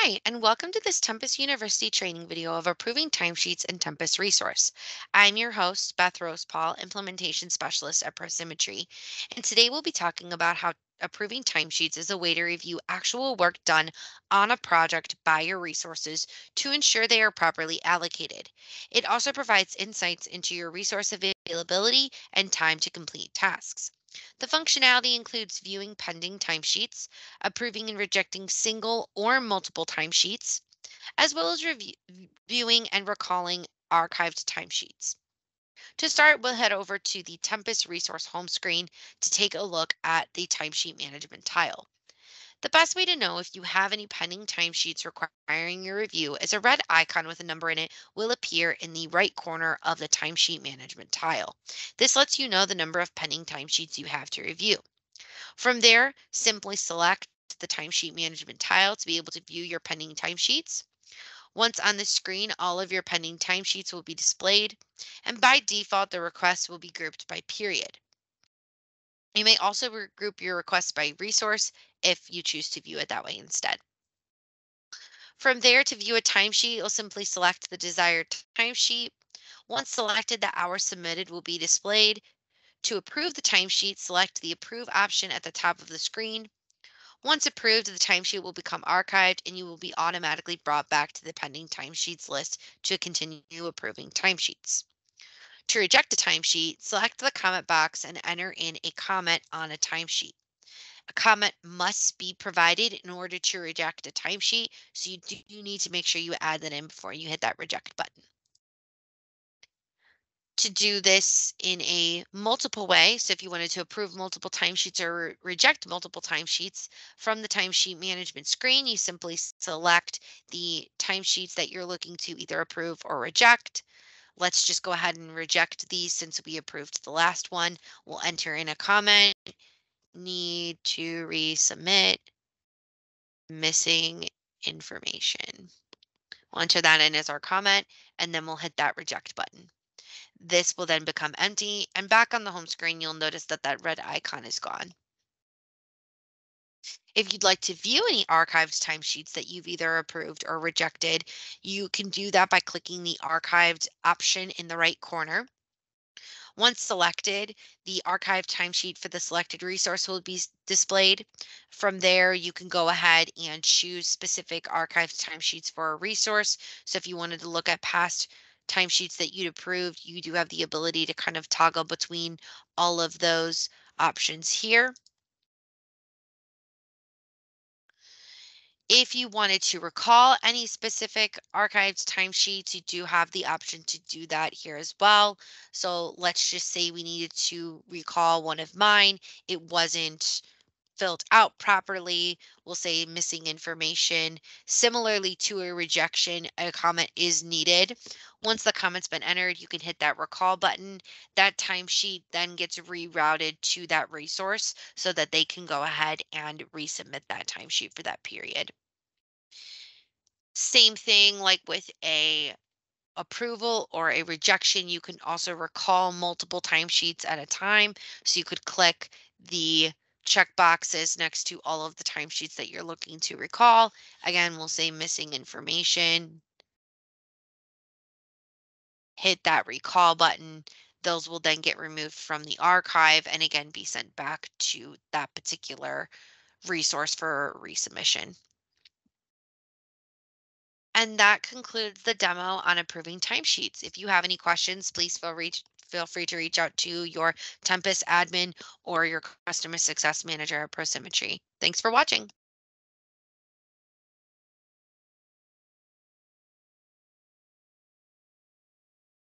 Hi, and welcome to this Tempus University training video of approving timesheets in Tempus Resource. I'm your host, Beth Rosepal, Implementation Specialist at ProSymmetry, and today we'll be talking about how approving timesheets is a way to review actual work done on a project by your resources to ensure they are properly allocated. It also provides insights into your resource availability and time to complete tasks. The functionality includes viewing pending timesheets, approving and rejecting single or multiple timesheets, as well as reviewing and recalling archived timesheets. To start, we'll head over to the Tempus Resource home screen to take a look at the timesheet management tile. The best way to know if you have any pending timesheets requiring your review is a red icon with a number in it will appear in the right corner of the timesheet management tile. This lets you know the number of pending timesheets you have to review. From there, simply select the timesheet management tile to be able to view your pending timesheets. Once on the screen, all of your pending timesheets will be displayed, and by default, the requests will be grouped by period. You may also group your requests by resource if you choose to view it that way instead. From there, to view a timesheet, you'll simply select the desired timesheet. Once selected, the hours submitted will be displayed. To approve the timesheet, select the Approve option at the top of the screen. Once approved, the timesheet will become archived and you will be automatically brought back to the pending timesheets list to continue approving timesheets. To reject a timesheet, select the comment box and enter in a comment on a timesheet. A comment must be provided in order to reject a timesheet, so you need to make sure you add that in before you hit that reject button. To do this in a multiple way, so if you wanted to approve multiple timesheets or reject multiple timesheets from the timesheet management screen, you simply select the timesheets that you're looking to either approve or reject. Let's just go ahead and reject these since we approved the last one. We'll enter in a comment, need to resubmit, missing information. We'll enter that in as our comment, and then we'll hit that reject button. This will then become empty, and back on the home screen, you'll notice that that red icon is gone. If you'd like to view any archived timesheets that you've either approved or rejected, you can do that by clicking the archived option in the right corner. Once selected, the archived timesheet for the selected resource will be displayed. From there, you can go ahead and choose specific archived timesheets for a resource. So if you wanted to look at past timesheets that you'd approved, you do have the ability to kind of toggle between all of those options here. If you wanted to recall any specific archived timesheets, you do have the option to do that here as well. So let's just say we needed to recall one of mine. It wasn't filled out properly. We'll say missing information. Similarly to a rejection, a comment is needed. Once the comment's been entered, you can hit that recall button. That timesheet then gets rerouted to that resource so that they can go ahead and resubmit that timesheet for that period. Same thing like with a approval or a rejection, you can also recall multiple timesheets at a time. So you could click the check boxes next to all of the timesheets that you're looking to recall. Again, we'll say missing information. Hit that recall button. Those will then get removed from the archive and again be sent back to that particular resource for resubmission. And that concludes the demo on approving timesheets. If you have any questions, please feel free to reach out to your Tempus admin or your customer success manager at ProSymmetry. Thanks for watching.